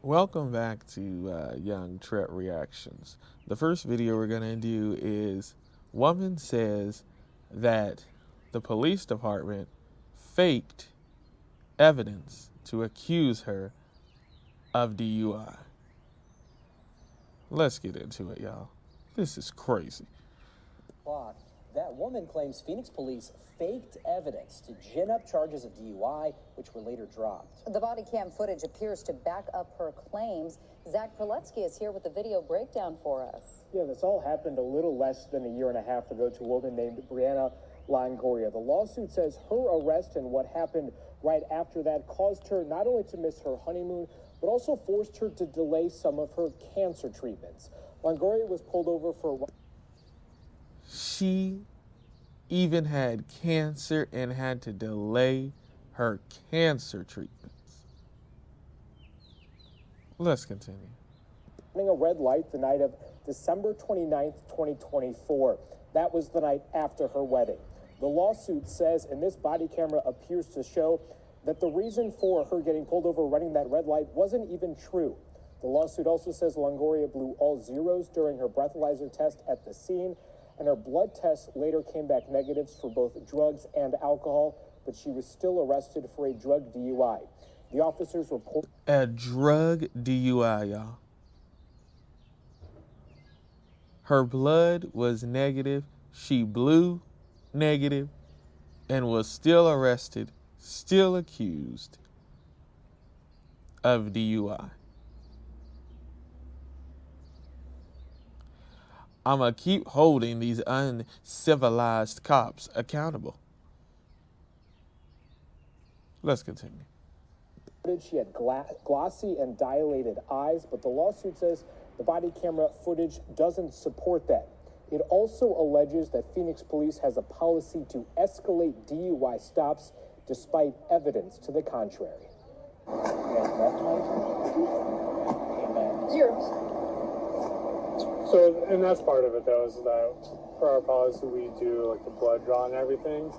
Welcome back to Young Tret Reactions. The first video we're going to do is woman says that the police department faked evidence to accuse her of DUI. Let's get into it, y'all. This is crazy. That woman claims Phoenix police faked evidence to gin up charges of DUI, which were later dropped. The body cam footage appears to back up her claims. Zach Perletsky is here with the video breakdown for us. Yeah, this all happened a little less than a year and a half ago to a woman named Brianna Longoria. The lawsuit says her arrest and what happened right after that caused her not only to miss her honeymoon, but also forced her to delay some of her cancer treatments. Longoria was pulled over for... She even had cancer and had to delay her cancer treatments. Let's continue. Running a red light the night of December 29th, 2024. That was the night after her wedding. The lawsuit says, and this body camera appears to show, that the reason for her getting pulled over running that red light wasn't even true. The lawsuit also says Longoria blew all zeros during her breathalyzer test at the scene, and her blood tests later came back negatives for both drugs and alcohol, but she was still arrested for a drug DUI. The officers report... A drug DUI, y'all. Her blood was negative, she blew negative, and was still arrested, still accused of DUI. I'm going to keep holding these uncivilized cops accountable. Let's continue. She had glossy and dilated eyes, but the lawsuit says the body camera footage doesn't support that. It also alleges that Phoenix police has a policy to escalate DUI stops despite evidence to the contrary. So, and that's part of it, though, is that for our policy, we do like the blood draw and everything.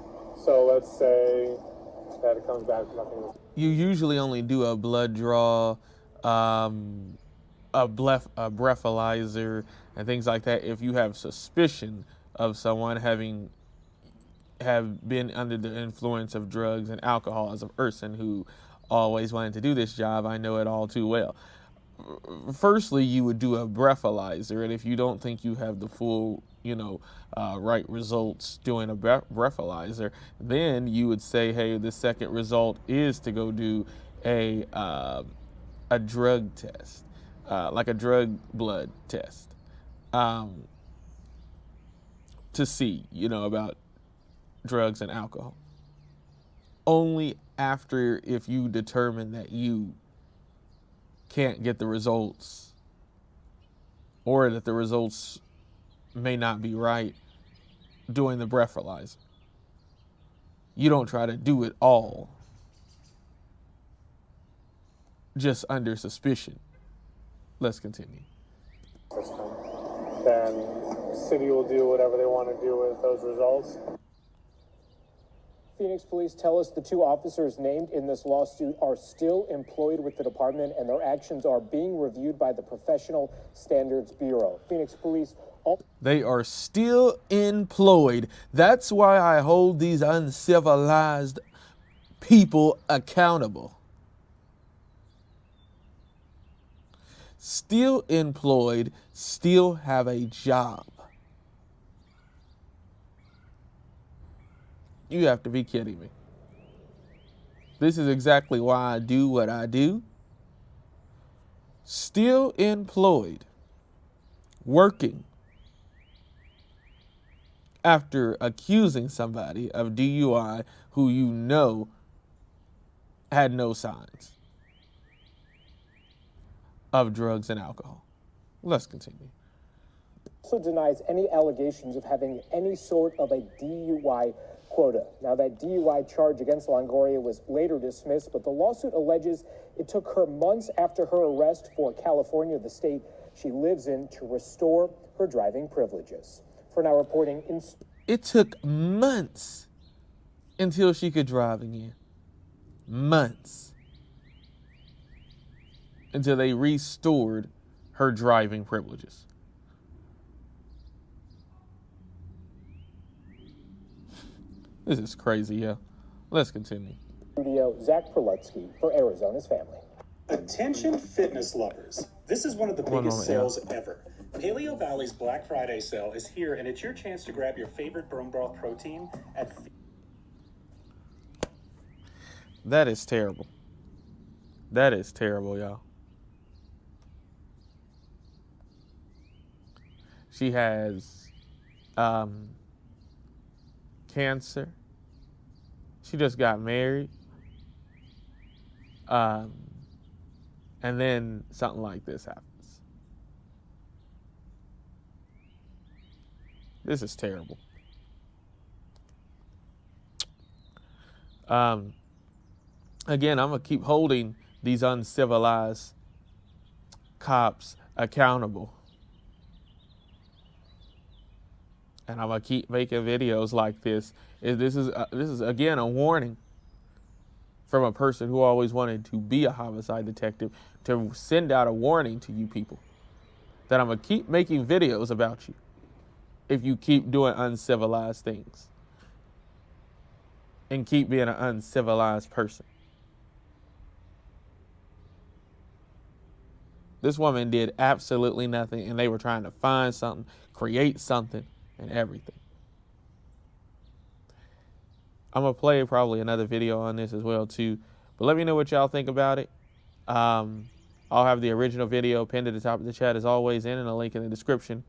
So let's say that it comes back to nothing. You usually only do a blood draw, a breathalyzer, and things like that if you have suspicion of someone have been under the influence of drugs and alcohol. As a person who always wanted to do this job, I know it all too well. Firstly, you would do a breathalyzer, and if you don't think you have the full, right results doing a breathalyzer, then you would say, hey, the second result is to go do a drug test, like a drug blood test, to see, about drugs and alcohol. Only after, if you determine that you can't get the results, or that the results may not be right, doing the breathalyzer. You don't try to do it all just under suspicion. Let's continue. Then city will do whatever they want to do with those results. Phoenix police tell us the two officers named in this lawsuit are still employed with the department, and their actions are being reviewed by the Professional Standards Bureau. Phoenix police... They are still employed. That's why I hold these uncivilized people accountable. Still employed, still have a job. You have to be kidding me. This is exactly why I do what I do. Still employed, working, after accusing somebody of DUI who had no signs of drugs and alcohol. Let's continue. Also denies any allegations of having any sort of a DUI quota. Now, that DUI charge against Longoria was later dismissed, but the lawsuit alleges it took her months after her arrest for California, the state she lives in, to restore her driving privileges. For now reporting in... It took months until she could drive again. Months. until they restored her driving privileges. This is crazy, yeah. Let's continue. Studio, Zach Perletsky for Arizona's Family. Attention fitness lovers. This is one of the biggest sales ever. Paleo Valley's Black Friday sale is here, and it's your chance to grab your favorite bone broth protein at... That is terrible. That is terrible, y'all. She has cancer. She just got married. And then something like this happens. This is terrible. Again, I'm going to keep holding these uncivilized cops accountable. And I'm going to keep making videos like this. This is again, a warning from a person who always wanted to be a homicide detective, to send out a warning to you people that I'm going to keep making videos about you if you keep doing uncivilized things and keep being an uncivilized person. This woman did absolutely nothing, and they were trying to find something, create something, and everything. I'm going to play probably another video on this as well, too. But let me know what y'all think about it. I'll have the original video pinned at the top of the chat as always, and a link in the description.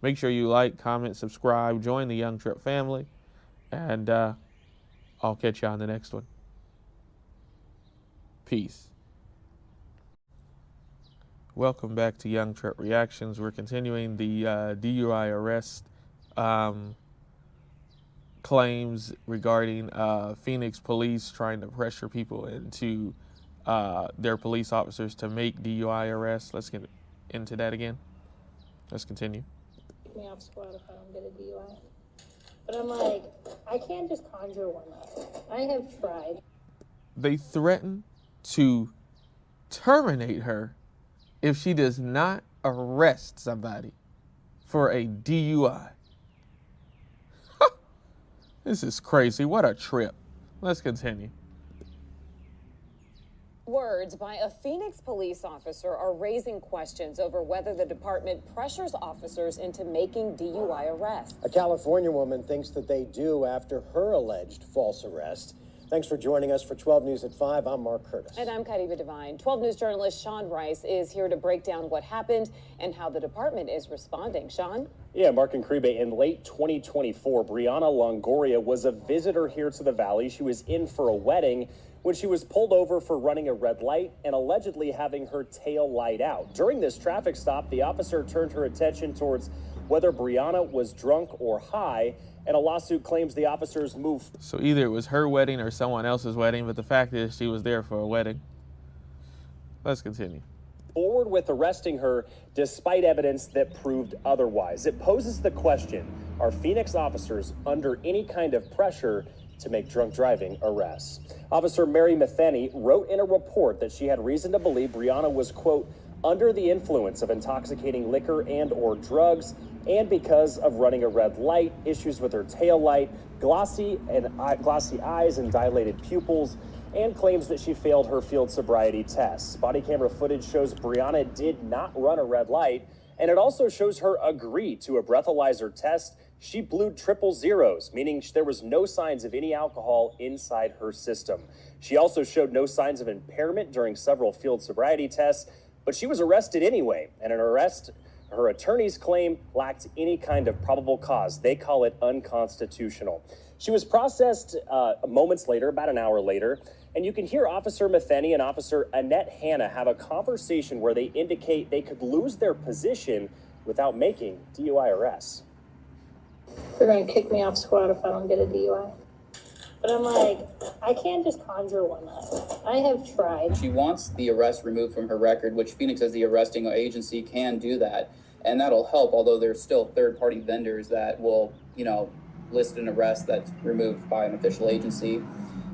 Make sure you like, comment, subscribe, join the Young Trip family, and I'll catch you on the next one. Peace. Welcome back to Young Trip Reactions. We're continuing the DUI arrest claims regarding Phoenix police trying to pressure people into their police officers to make DUI arrests. Let's get into that again. Let's continue. Kick me off squad if I don't get a DUI. But I'm like, I can't just conjure one up. I have tried. They threaten to terminate her if she does not arrest somebody for a DUI. This is crazy. What a trip. Let's continue. Words by a Phoenix police officer are raising questions over whether the department pressures officers into making DUI arrests. A California woman thinks that they do after her alleged false arrest. Thanks for joining us for 12 News at 5. I'm Mark Curtis. And I'm Kadiba Devine. 12 News journalist Sean Rice is here to break down what happened and how the department is responding. Sean? Yeah, Mark and Kribe, in late 2024, Brianna Longoria was a visitor here to the Valley. She was in for a wedding when she was pulled over for running a red light and allegedly having her tail light out. During this traffic stop, the officer turned her attention towards whether Brianna was drunk or high, and a lawsuit claims the officers moved. So either it was her wedding or someone else's wedding, but the fact is she was there for a wedding. Let's continue. Forward with arresting her despite evidence that proved otherwise. It poses the question, are Phoenix officers under any kind of pressure to make drunk driving arrests? Officer Mary Matheny wrote in a report that she had reason to believe Brianna was, quote, under the influence of intoxicating liquor and or drugs, and because of running a red light, issues with her tail light, glossy eyes and dilated pupils, and claims that she failed her field sobriety tests. Body camera footage shows Brianna did not run a red light, and it also shows her agree to a breathalyzer test. She blew triple zeros, meaning there was no signs of any alcohol inside her system. She also showed no signs of impairment during several field sobriety tests, but she was arrested anyway, and an arrest her attorneys claim lacked any kind of probable cause. They call it unconstitutional. She was processed moments later, about an hour later, and you can hear Officer Matheny and Officer Annette Hanna have a conversation where they indicate they could lose their position without making DUI arrests. They're going to kick me off squad if I don't get a DUI. But I'm like, I can't just conjure one up. I have tried. She wants the arrest removed from her record, which Phoenix as the arresting agency can do that. And that'll help, although there's still third-party vendors that will, list an arrest that's removed by an official agency.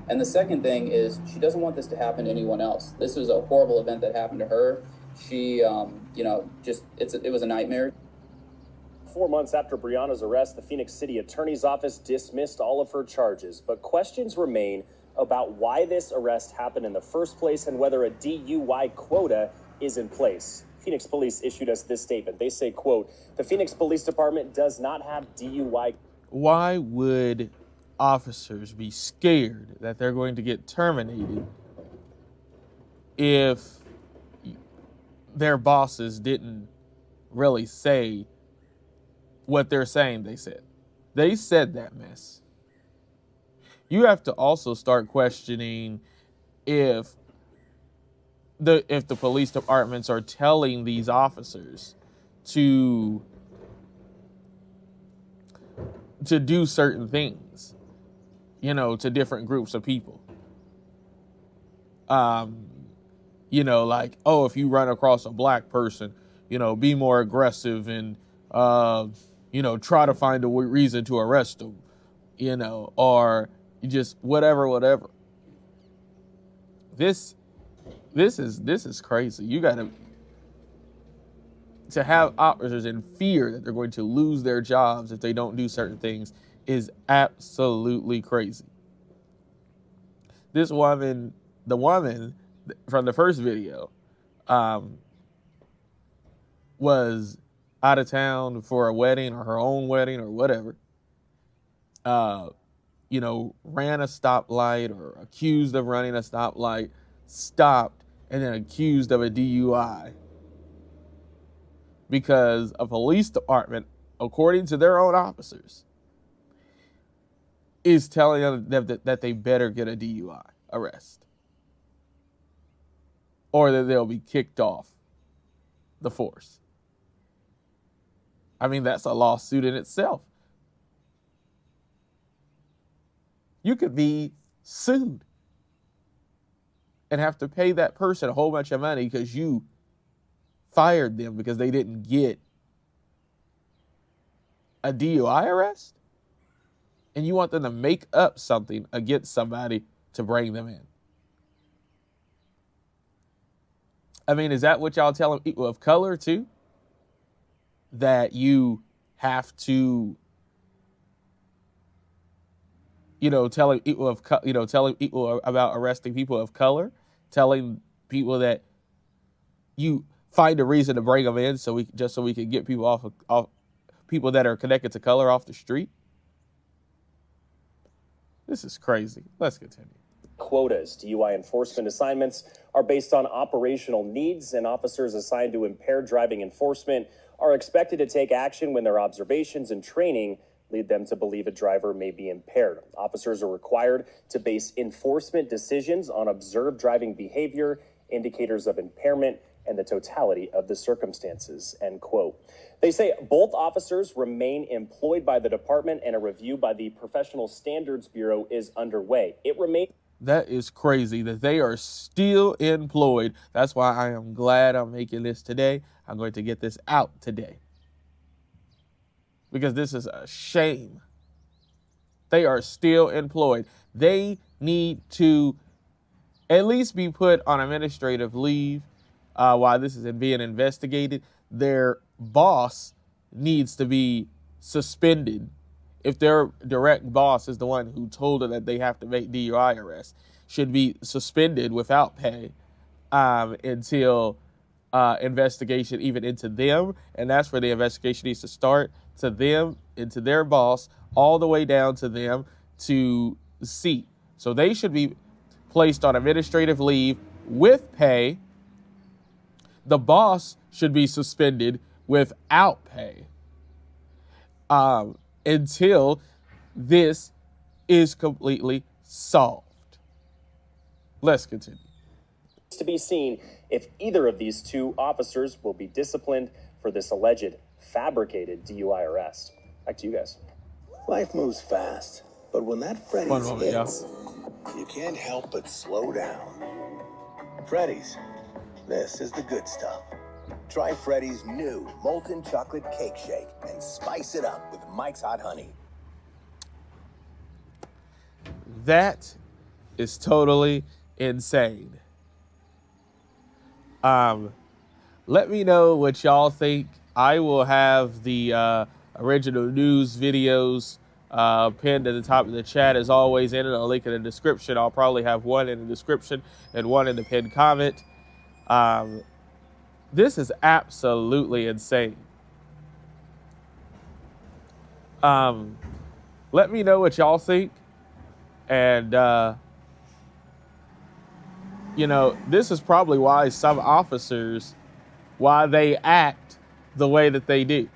And the second thing is she doesn't want this to happen to anyone else. This was a horrible event that happened to her. She, it was a nightmare. 4 months after Brianna's arrest, the Phoenix City Attorney's Office dismissed all of her charges, but questions remain about why this arrest happened in the first place and whether a DUI quota is in place. Phoenix police issued us this statement. They say, quote, "The Phoenix Police Department does not have DUI." Why would officers be scared that they're going to get terminated if their bosses didn't really say what they're saying they said? They said that mess. You have to also start questioning if the police departments are telling these officers to do certain things, to different groups of people. Like, oh, if you run across a black person, be more aggressive and, try to find a reason to arrest them, or just whatever. This is crazy. You got to have officers in fear that they're going to lose their jobs if they don't do certain things is absolutely crazy. This woman, the woman from the first video, was out of town for a wedding or her own wedding or whatever. Ran a stoplight or accused of running a stoplight, stopped, and then accused of a DUI. Because a police department, according to their own officers, is telling them that they better get a DUI arrest, or that they'll be kicked off the force. I mean, that's a lawsuit in itself. You could be sued and have to pay that person a whole bunch of money because you fired them because they didn't get a DUI arrest, and you want them to make up something against somebody to bring them in. I mean, is that what y'all telling people of color too? That you have to, telling people about arresting people of color, telling people that you find a reason to bring them in so we can get people off people that are connected to color off the street. This is crazy. Let's continue. Quotas, DUI enforcement assignments, are based on operational needs, and officers assigned to impaired driving enforcement are expected to take action when their observations and training lead them to believe a driver may be impaired. Officers are required to base enforcement decisions on observed driving behavior, indicators of impairment, and the totality of the circumstances, end quote. They say both officers remain employed by the department, and a review by the Professional Standards Bureau is underway. That is crazy that they are still employed. That's why I am glad I'm making this today. I'm going to get this out today, because this is a shame. They are still employed. They need to at least be put on administrative leave while this is being investigated. Their boss needs to be suspended. If their direct boss is the one who told her that they have to make DUI arrests, should be suspended without pay until investigation even into them. And that's where the investigation needs to start, to them, into their boss, all the way down to them to see. So they should be placed on administrative leave with pay. The boss should be suspended without pay until this is completely solved. Let's continue. It's to be seen if either of these two officers will be disciplined for this alleged fabricated DUI arrest. Back to you guys. Life moves fast, but when that Freddy's hits, you can't help but slow down. Freddy's, this is the good stuff. Try Freddy's new molten chocolate cake shake and spice it up with Mike's Hot Honey. That is totally insane. Let me know what y'all think. I will have the original news videos pinned at the top of the chat as always, and a link in the description. I'll probably have one in the description and one in the pinned comment. This is absolutely insane. Let me know what y'all think. And, you know, this is probably why some officers, why they act the way that they do.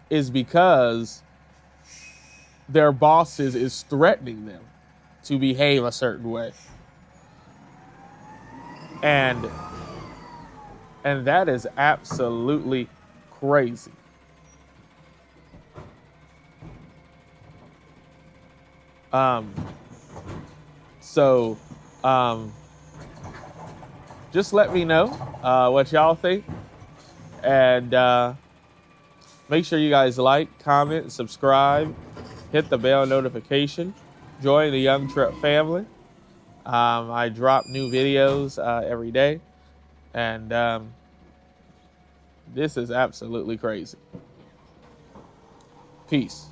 Is because their bosses is threatening them to behave a certain way. And that is absolutely crazy. So just let me know what y'all think, and make sure you guys like, comment, subscribe, hit the bell notification, join the Young Truck family. I drop new videos every day, and this is absolutely crazy. Peace.